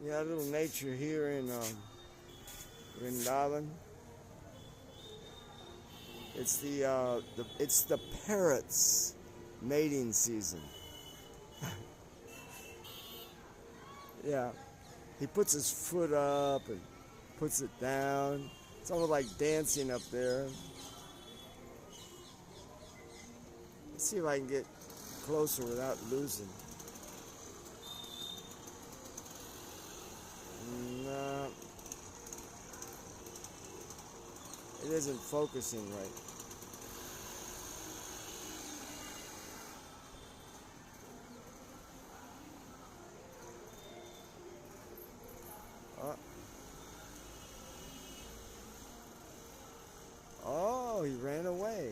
Yeah, a little nature here in Vrindavan. It's the parrot's mating season. Yeah, he puts his foot up and puts it down. It's almost like dancing up there. Let's see if I can get closer without losing. No, it isn't focusing right. Oh, he ran away.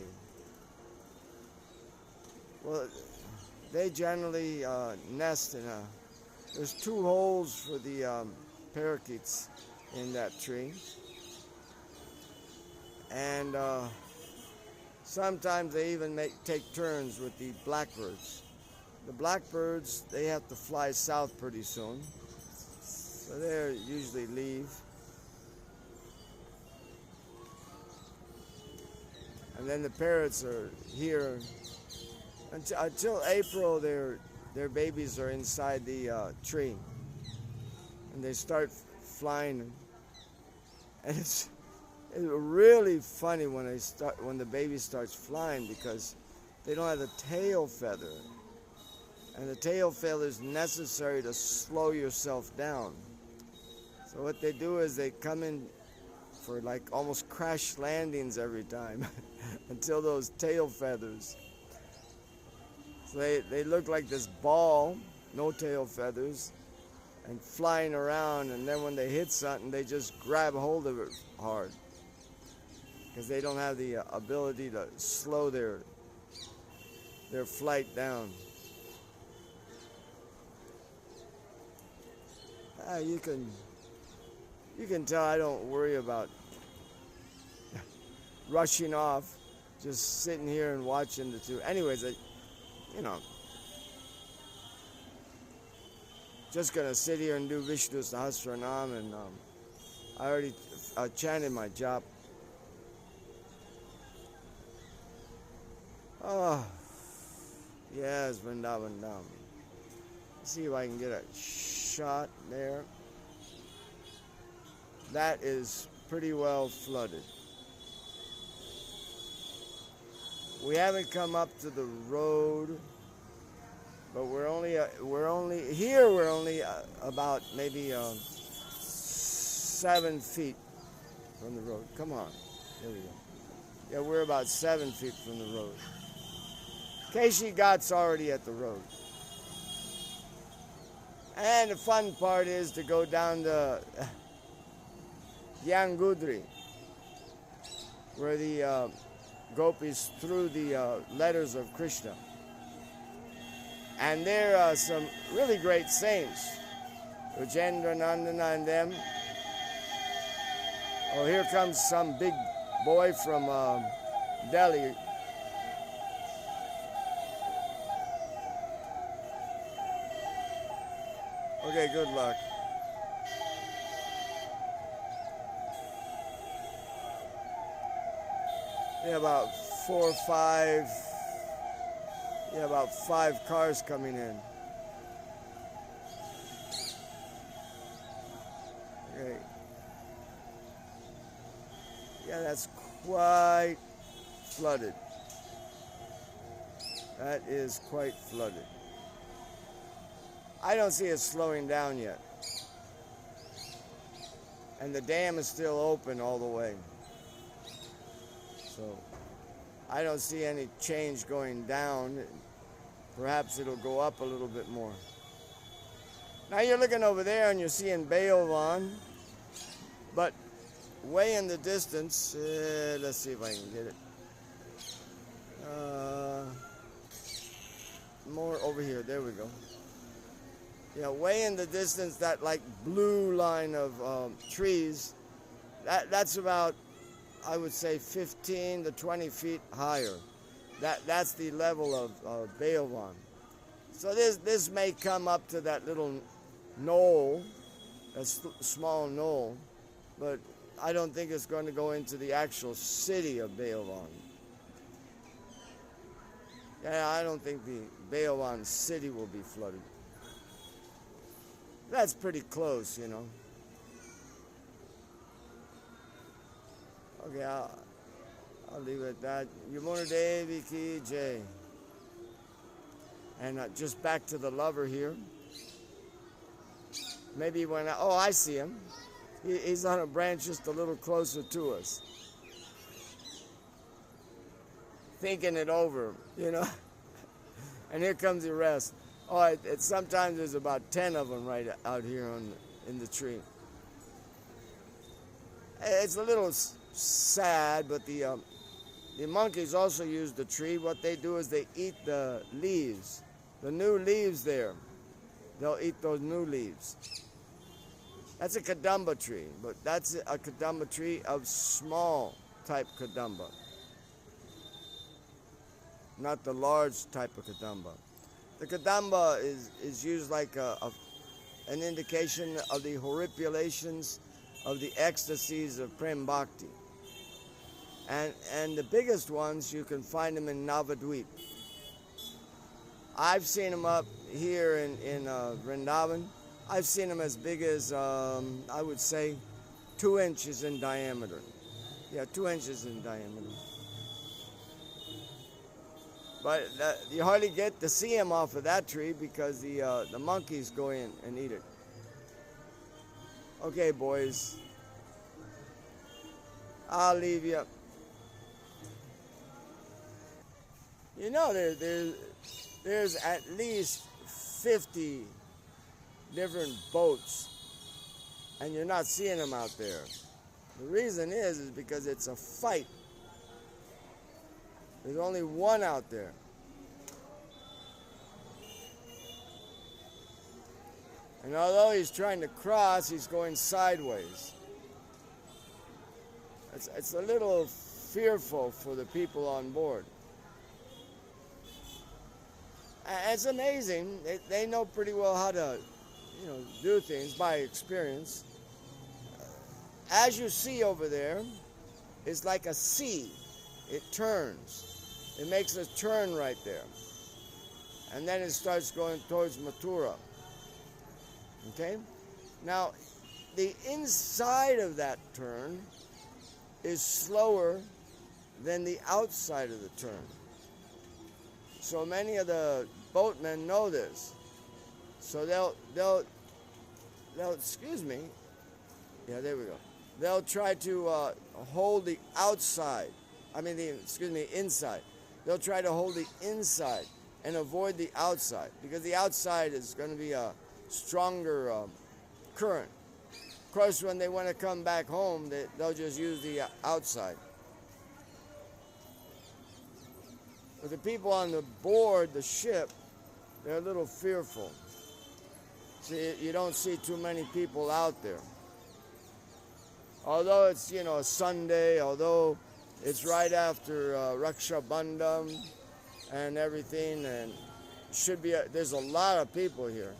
Well, they generally nest in there's 2 holes for the parakeets in that tree. And sometimes they even take turns with the blackbirds. The blackbirds, they have to fly south pretty soon. So they usually leave. And then the parrots are here until April. Their babies are inside the tree, and they start flying. And it's really funny when the baby starts flying, because they don't have the tail feather, and the tail feather is necessary to slow yourself down. So what they do is they come in for like almost crash landings every time until those tail feathers. So they look like this ball, no tail feathers, and flying around, and then when they hit something, they just grab hold of it hard, because they don't have the ability to slow their flight down. You can tell I don't worry about rushing off, just sitting here and watching the two. Anyways, just gonna sit here and do Vishnu Sahasranam, and I already chanted my jap. Oh, yes, Vrindavan Dham. See if I can get a shot there. That is pretty well flooded. We haven't come up to the road, but we're only about maybe 7 feet from the road. Come on, there we go. Yeah, we're about 7 feet from the road. Keshi Ghat's already at the road. And the fun part is to go down the Yangudri, where the gopis threw the letters of Krishna. And there are some really great saints, Rajendra Nandana and them. Oh, here comes some big boy from Delhi. Okay, good luck. Yeah, about 5 cars coming in. Okay. Yeah, that's quite flooded. That is quite flooded. I don't see it slowing down yet. And the dam is still open all the way. So I don't see any change going down. Perhaps it'll go up a little bit more. Now you're looking over there and you're seeing Beovan, but way in the distance, let's see if I can get it. More over here, there we go. Yeah, way in the distance, that like blue line of trees, that's about, I would say, 15 to 20 feet higher. That's the level of Beovan. So this may come up to that little knoll small knoll, but I don't think it's going to go into the actual city of Beowan. Yeah, I don't think the Beowan city will be flooded. That's pretty close, you know. Okay, I'll leave it at that. Yamuna Devi ki jai. And just back to the lover here. Maybe when I see him. He's on a branch just a little closer to us. Thinking it over, you know. And here comes the rest. Oh, sometimes there's about 10 of them right out here in the tree. It's a little sad, but the monkeys also use the tree. What they do is they eat the leaves, the new leaves there. They'll eat those new leaves. That's a kadamba tree, but that's a kadamba tree of small type kadamba, not the large type of kadamba. The kadamba is used like an indication of the horripulations of the ecstasies of Prem Bhakti. And the biggest ones, you can find them in Navadvip. I've seen them up here in Vrindavan. I've seen them as big as, I would say, 2 inches in diameter. Yeah, 2 inches in diameter. But you hardly get to see them off of that tree because the monkeys go in and eat it. Okay, boys. I'll leave you. You know, there's at least 50 different boats, and you're not seeing them out there. The reason is because it's a fight. There's only one out there. And although he's trying to cross, he's going sideways. It's a little fearful for the people on board. And it's amazing. They know pretty well how to, do things by experience. As you see over there, it's like a sea. It turns. It makes a turn right there. And then it starts going towards Mathura. Okay? Now, the inside of that turn is slower than the outside of the turn. So many of the boatmen know this. So they'll excuse me. Yeah, there we go. They'll try to hold the outside. Inside. They'll try to hold the inside and avoid the outside because the outside is going to be a stronger current. Of course, when they want to come back home, they'll just use the outside. But the people on the board, the ship, they're a little fearful. See, you don't see too many people out there. Although it's, a Sunday, although it's right after Raksha Bandham and everything, and there's a lot of people here,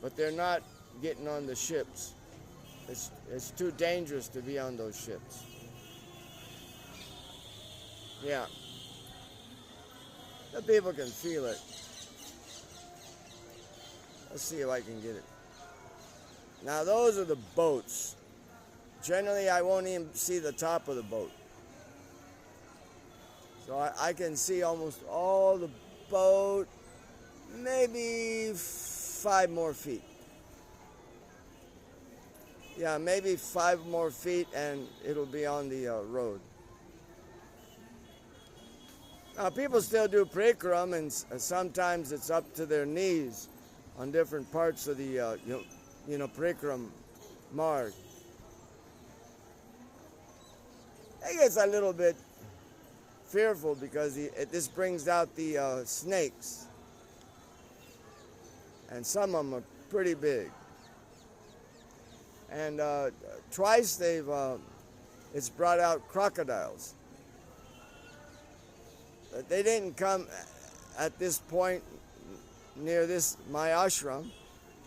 but they're not getting on the ships. It's too dangerous to be on those ships. Yeah. The people can feel it. Let's see if I can get it. Now those are the boats. Generally, I won't even see the top of the boat. So I can see almost all the boat, maybe 5 more feet. Yeah, maybe 5 more feet and it'll be on the road. Now people still do prikram, and sometimes it's up to their knees on different parts of the prikram marg. It gets a little bit fearful because this brings out the snakes, and some of them are pretty big. And twice it's brought out crocodiles. They didn't come at this point near my ashram,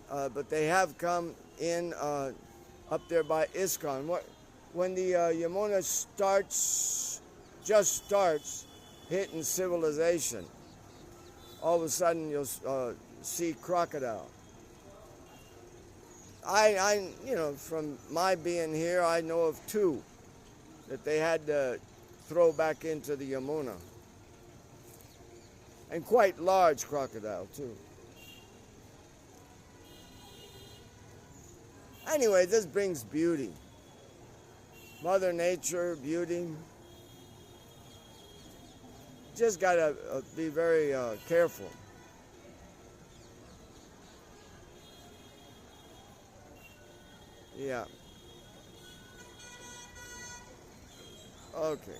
but they have come in up there by ISKCON. When the Yamuna just starts hitting civilization, all of a sudden you'll see crocodile. You know, from my being here, I know of two that they had to throw back into the Yamuna. And quite large crocodile, too. Anyway, this brings beauty. Mother Nature, beauty. Just gotta be very careful. Yeah. Okay.